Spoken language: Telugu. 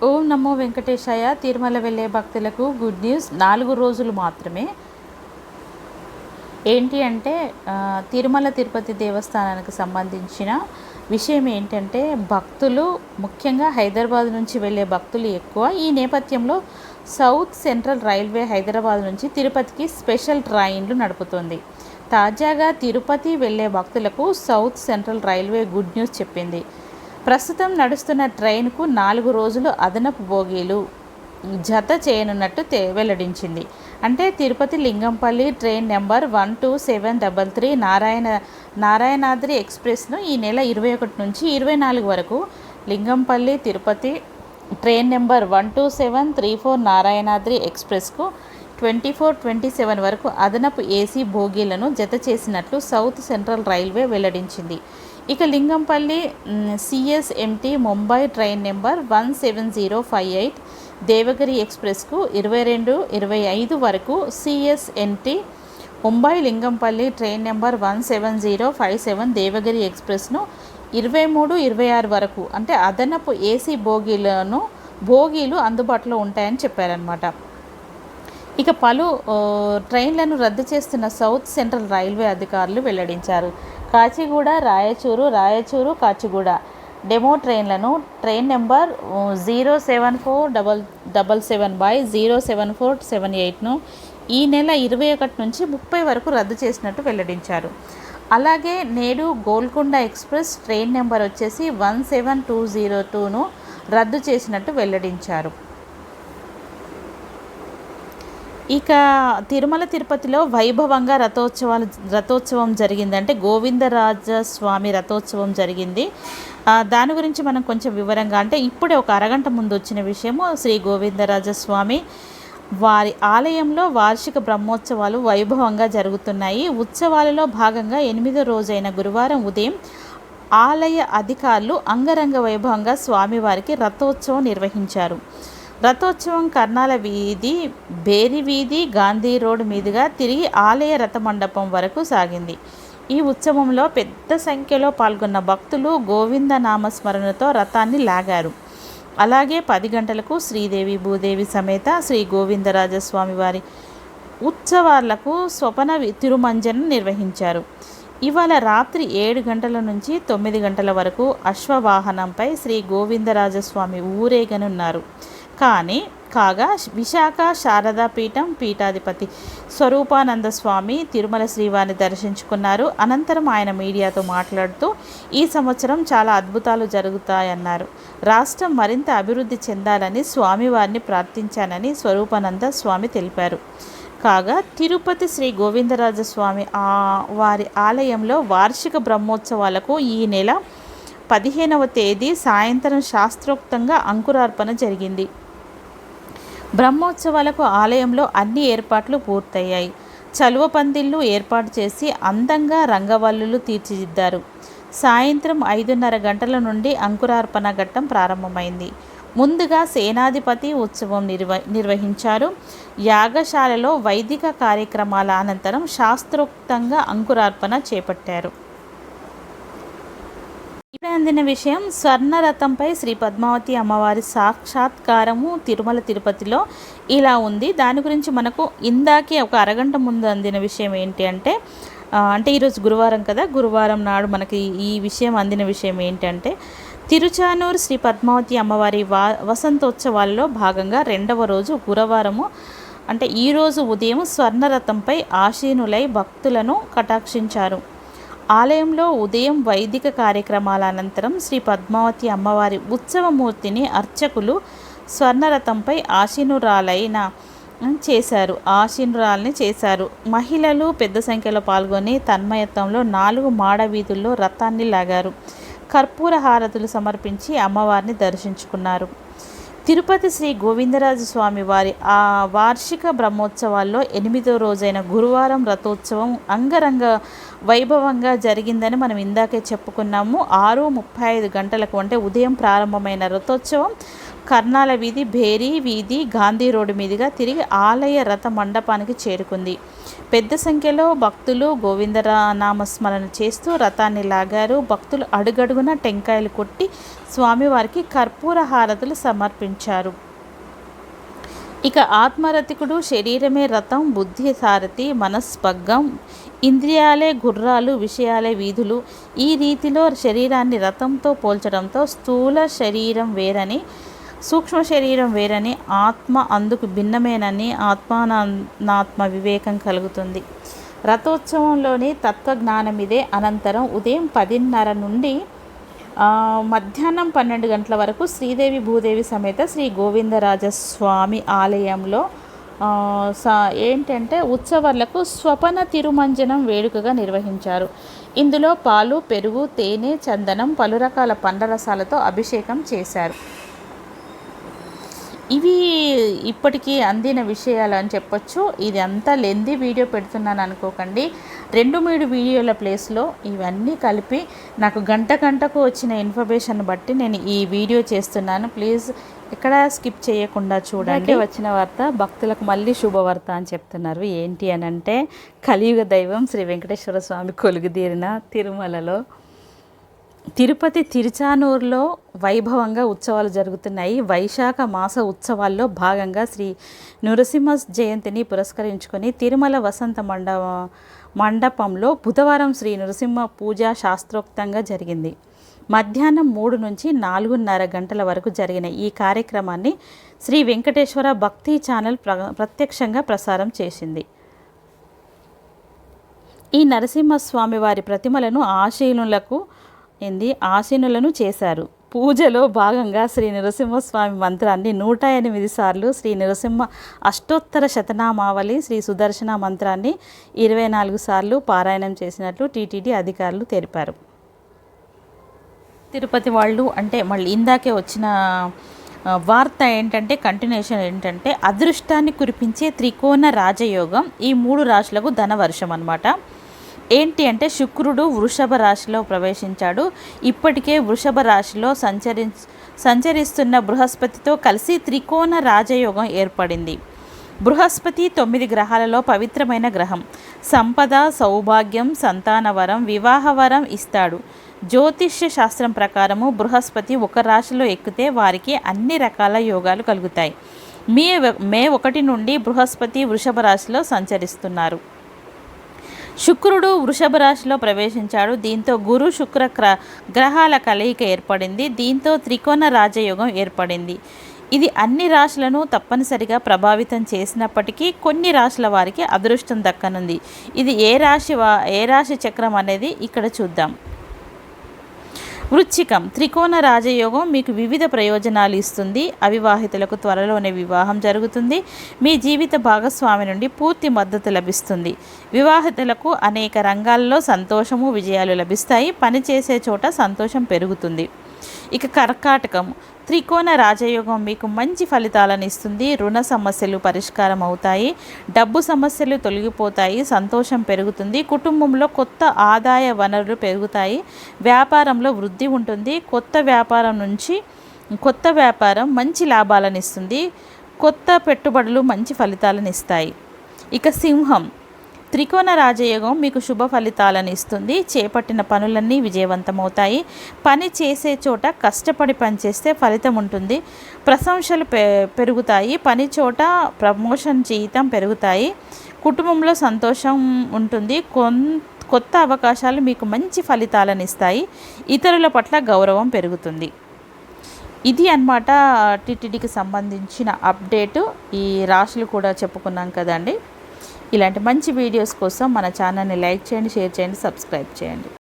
ఓం నమో వెంకటేశాయ. తిరుమల వెళ్ళే భక్తులకు గుడ్ న్యూస్. 4 రోజులు మాత్రమే. ఏంటి అంటే తిరుమల తిరుపతి దేవస్థానానికి సంబంధించిన విషయం ఏంటంటే, భక్తులు ముఖ్యంగా హైదరాబాద్ నుంచి వెళ్ళే భక్తులు ఎక్కువ. ఈ నేపథ్యంలో సౌత్ సెంట్రల్ రైల్వే హైదరాబాద్ నుంచి తిరుపతికి స్పెషల్ ట్రైన్లు నడుపుతుంది. తాజాగా తిరుపతి వెళ్ళే భక్తులకు south central railway good news చెప్పింది. ప్రస్తుతం నడుస్తున్న ట్రైన్కు 4 రోజులు అదనపు బోగీలు జత చేయనున్నట్టు వెల్లడించింది. అంటే తిరుపతి లింగంపల్లి ట్రైన్ నెంబర్ 12733 నారాయణాద్రి ఎక్స్ప్రెస్ను ఈ నెల 21 నుంచి 24 వరకు, లింగంపల్లి తిరుపతి ట్రైన్ నెంబర్ 12734 నారాయణాద్రి ఎక్స్ప్రెస్కు 24-27 వరకు అదనపు ఏసీ బోగీలను జత చేసినట్లు సౌత్ సెంట్రల్ రైల్వే వెల్లడించింది. ఇక Lingampally CSMT Mumbai train number 17058 Devagiri ఎక్స్ప్రెస్కు 22-25 వరకు, CSNT Mumbai Lingampally train number 17057 Devagiri ఎక్స్ప్రెస్ను 23-26 వరకు అంటే అదనపు ఏసీ బోగీలు అందుబాటులో ఉంటాయని చెప్పారనమాట. ఇక పలు ట్రైన్లను రద్దు చేస్తున్న సౌత్ సెంట్రల్ రైల్వే అధికారులు వెల్లడించారు. కాచిగూడ రాయచూరు కాచిగూడ డెమో ట్రైన్లను ట్రైన్ నెంబర్ 07477/07478ను ఈ నెల 21 నుంచి 30 వరకు రద్దు చేసినట్టు వెల్లడించారు. అలాగే నేడు గోల్కొండ ఎక్స్ప్రెస్ ట్రైన్ నెంబర్ వచ్చేసి 17202ను రద్దు చేసినట్టు వెల్లడించారు. ఇక తిరుమల తిరుపతిలో వైభవంగా రథోత్సవం జరిగింది. అంటే గోవిందరాజస్వామి రథోత్సవం జరిగింది. దాని గురించి మనం కొంచెం వివరంగా, అంటే ఇప్పుడే ఒక అరగంట ముందు వచ్చిన విషయము. శ్రీ గోవిందరాజస్వామి వారి ఆలయంలో వార్షిక బ్రహ్మోత్సవాలు వైభవంగా జరుగుతున్నాయి. ఉత్సవాలలో భాగంగా 8వ రోజైన గురువారం ఉదయం ఆలయ అధికారులు అంగరంగ వైభవంగా స్వామివారికి రథోత్సవం నిర్వహించారు. రథోత్సవం కర్నాల వీధి, బేరి వీధి, గాంధీ రోడ్ మీదుగా తిరిగి ఆలయ రథమండపం వరకు సాగింది. ఈ ఉత్సవంలో పెద్ద సంఖ్యలో పాల్గొన్న భక్తులు గోవింద నామస్మరణతో రథాన్ని లాగారు. అలాగే 10 గంటలకు శ్రీదేవి భూదేవి సమేత శ్రీ గోవిందరాజస్వామి వారి ఉత్సవాలకు స్వపన తిరుమంజనం నిర్వహించారు. ఇవాళ రాత్రి 7 గంటల నుంచి 9 గంటల వరకు అశ్వవాహనంపై శ్రీ గోవిందరాజస్వామి ఊరేగనున్నారు. కాగా విశాఖ శారదా పీఠాధిపతి స్వరూపానంద స్వామి తిరుమల శ్రీవారిని దర్శించుకున్నారు. అనంతరం ఆయన మీడియాతో మాట్లాడుతూ ఈ సంవత్సరం చాలా అద్భుతాలు జరుగుతాయన్నారు. రాష్ట్రం మరింత అభివృద్ధి చెందాలని స్వామివారిని ప్రార్థించానని స్వరూపానంద స్వామి తెలిపారు. కాగా తిరుపతి శ్రీ గోవిందరాజస్వామి వారి ఆలయంలో వార్షిక బ్రహ్మోత్సవాలకు ఈ నెల 15వ తేదీ సాయంత్రం శాస్త్రోక్తంగా అంకురార్పణ జరిగింది. బ్రహ్మోత్సవాలకు ఆలయంలో అన్ని ఏర్పాట్లు పూర్తయ్యాయి. చలువ పందిళ్లు ఏర్పాటు చేసి అందంగా రంగవల్లులు తీర్చిదిద్దారు. సాయంత్రం 5:30 గంటల నుండి అంకురార్పణ ఘట్టం ప్రారంభమైంది. ముందుగా సేనాధిపతి ఉత్సవం నిర్వహించారు. యాగశాలలో వైదిక కార్యక్రమాల అనంతరం శాస్త్రోక్తంగా అంకురార్పణ చేపట్టారు. ఇప్పుడే అందిన విషయం, స్వర్ణరథంపై శ్రీ పద్మావతి అమ్మవారి సాక్షాత్కారము తిరుమల తిరుపతిలో ఇలా ఉంది. దాని గురించి మనకు ఇందాకే ఒక అరగంట ముందు అందిన విషయం ఏంటి అంటే ఈరోజు గురువారం కదా, గురువారం నాడు మనకి ఈ విషయం అందిన విషయం ఏంటంటే, తిరుచానూరు శ్రీ పద్మావతి అమ్మవారి వసంతోత్సవాల్లో భాగంగా 2వ రోజు గురువారము అంటే ఈరోజు ఉదయం స్వర్ణరథంపై ఆశీనులై భక్తులను కటాక్షించారు. ఆలయంలో ఉదయం వైదిక కార్యక్రమాల అనంతరం శ్రీ పద్మావతి అమ్మవారి ఉత్సవమూర్తిని అర్చకులు స్వర్ణరథంపై ఆశీనురాల్ని చేశారు. మహిళలు పెద్ద సంఖ్యలో పాల్గొని తన్మయత్వంలో 4 మాడ వీధుల్లో రథాన్ని లాగారు. కర్పూర హారతులు సమర్పించి అమ్మవారిని దర్శించుకున్నారు. తిరుపతి శ్రీ గోవిందరాజస్వామి వారి వార్షిక బ్రహ్మోత్సవాల్లో 8వ రోజైన గురువారం రథోత్సవం అంగరంగ వైభవంగా జరిగిందని మనం ఇందాకే చెప్పుకున్నాము. 6:35 గంటలకు అంటే ఉదయం ప్రారంభమైన రథోత్సవం కర్నాల వీధి, భేరీ వీధి, గాంధీ రోడ్డు మీదుగా తిరిగి ఆలయ రథ మండపానికి చేరుకుంది. పెద్ద సంఖ్యలో భక్తులు నామస్మరణ చేస్తూ రథాన్ని లాగారు. భక్తులు అడుగడుగున టెంకాయలు కొట్టి స్వామివారికి కర్పూర హారతులు సమర్పించారు. ఇక ఆత్మరతికుడు శరీరమే రథం, బుద్ధి సారథి, మనస్పగ్గం, ఇంద్రియాలే గుర్రాలు, విషయాలే వీధులు. ఈ రీతిలో శరీరాన్ని రథంతో పోల్చడంతో స్థూల శరీరం వేరని, సూక్ష్మ శరీరం వేరని, ఆత్మ అందుకు భిన్నమేనని ఆత్మానాత్మ వివేకం కలుగుతుంది. రథోత్సవంలోని తత్వజ్ఞానమిదే. అనంతరం ఉదయం 10:30 నుండి మధ్యాహ్నం 12 గంటల వరకు శ్రీదేవి భూదేవి సమేత శ్రీ గోవిందరాజస్వామి ఆలయంలో ఏంటంటే ఉత్సవాలకు స్వపన తిరుమంజనం వేడుకగా నిర్వహించారు. ఇందులో పాలు, పెరుగు, తేనె, చందనం, పలు రకాల పండ్ల రసాలతో అభిషేకం చేశారు. ఇవి ఇప్పటికీ అందిన విషయాలు అని చెప్పొచ్చు. ఇది అంతా లెంది వీడియో పెడుతున్నాను అనుకోకండి. 2-3 వీడియోల ప్లేస్లో ఇవన్నీ కలిపి నాకు గంటకు వచ్చిన ఇన్ఫర్మేషన్ బట్టి నేను ఈ వీడియో చేస్తున్నాను. ప్లీజ్ ఎక్కడ స్కిప్ చేయకుండా చూడండి. వచ్చిన వార్త భక్తులకు మళ్ళీ శుభవార్త అని చెప్తున్నారు. ఏంటి అని అంటే, కలియుగ దైవం శ్రీ వెంకటేశ్వర స్వామి కొలుగుదీరిన తిరుమలలో తిరుపతి తిరుచానూరులో వైభవంగా ఉత్సవాలు జరుగుతున్నాయి. వైశాఖ మాస ఉత్సవాల్లో భాగంగా శ్రీ నృసింహ జయంతిని పురస్కరించుకొని తిరుమల వసంత మండపంలో బుధవారం శ్రీ నృసింహ పూజ శాస్త్రోక్తంగా జరిగింది. మధ్యాహ్నం 3 నుంచి 4:30 గంటల వరకు జరిగిన ఈ కార్యక్రమాన్ని శ్రీ వెంకటేశ్వర భక్తి ఛానల్ ప్రత్యక్షంగా ప్రసారం చేసింది. ఈ నరసింహస్వామి వారి ప్రతిమలను ఆశీనులను చేశారు. పూజలో భాగంగా శ్రీ నరసింహస్వామి మంత్రాన్ని 108 సార్లు, శ్రీ నరసింహ అష్టోత్తర శతనామావళి, శ్రీ సుదర్శన మంత్రాన్ని 24 సార్లు పారాయణం చేసినట్లు టీటీడీ అధికారులు తెలిపారు. తిరుపతి వాళ్ళు అంటే మళ్ళీ ఇందాకే వచ్చిన వార్త ఏంటంటే, కంటిన్యూషన్ ఏంటంటే, అదృష్టాన్ని కురిపించే త్రికోణ రాజయోగం ఈ 3 రాశులకు ధనవర్షం అన్నమాట. ఏంటి అంటే, శుక్రుడు వృషభ రాశిలో ప్రవేశించాడు. ఇప్పటికే వృషభ రాశిలో సంచరిస్తున్న బృహస్పతితో కలిసి త్రికోణ రాజయోగం ఏర్పడింది. బృహస్పతి 9 గ్రహాలలో పవిత్రమైన గ్రహం. సంపద, సౌభాగ్యం, సంతానవరం, వివాహవరం ఇస్తాడు. జ్యోతిష్య శాస్త్రం ప్రకారము బృహస్పతి ఒక రాశిలో ఎక్కితే వారికి అన్ని రకాల యోగాలు కలుగుతాయి. మే 1 నుండి బృహస్పతి వృషభ రాశిలో సంచరిస్తున్నారు. శుక్రుడు వృషభ రాశిలో ప్రవేశించాడు. దీంతో గురు శుక్ర గ్రహాల కలయిక ఏర్పడింది. దీంతో త్రికోణ రాజయోగం ఏర్పడింది. ఇది అన్ని రాశులను తప్పనిసరిగా ప్రభావితం చేసినప్పటికీ కొన్ని రాశుల వారికి అదృష్టం దక్కనుంది. ఇది ఏ రాశి చక్రం అనేది ఇక్కడ చూద్దాం. వృశ్చికం. త్రికోణ రాజయోగం మీకు వివిధ ప్రయోజనాలు ఇస్తుంది. అవివాహితులకు త్వరలోనే వివాహం జరుగుతుంది. మీ జీవిత భాగస్వామి నుండి పూర్తి మద్దతు లభిస్తుంది. వివాహితులకు అనేక రంగాల్లో సంతోషము, విజయాలు లభిస్తాయి. పనిచేసే చోట సంతోషం పెరుగుతుంది. ఇక కర్కాటకం. త్రికోణ రాజయోగం మీకు మంచి ఫలితాలను ఇస్తుంది. రుణ సమస్యలు పరిష్కారం అవుతాయి. డబ్బు సమస్యలు తొలగిపోతాయి. సంతోషం పెరుగుతుంది. కుటుంబంలో కొత్త ఆదాయ వనరులు పెరుగుతాయి. వ్యాపారంలో వృద్ధి ఉంటుంది. కొత్త వ్యాపారం మంచి లాభాలను ఇస్తుంది. కొత్త పెట్టుబడులు మంచి ఫలితాలను ఇస్తాయి. ఇక సింహం. త్రికోణ రాజయోగం మీకు శుభ ఫలితాలను ఇస్తుంది. చేపట్టిన పనులన్నీ విజయవంతమవుతాయి. పని చేసే చోట కష్టపడి పనిచేస్తే ఫలితం ఉంటుంది. ప్రశంసలు పెరుగుతాయి. పని చోట ప్రమోషన్, జీతం పెరుగుతాయి. కుటుంబంలో సంతోషం ఉంటుంది. కొత్త అవకాశాలు మీకు మంచి ఫలితాలను ఇస్తాయి. ఇతరుల పట్ల గౌరవం పెరుగుతుంది. ఇది అన్నమాట టీటీడీకి సంబంధించిన అప్డేటు. ఈ రాశులు కూడా చెప్పుకున్నాం కదండి. ఇలాంటి మంచి వీడియోస్ కోసం మన ఛానల్ని లైక్ చేయండి, షేర్ చేయండి, సబ్స్క్రైబ్ చేయండి.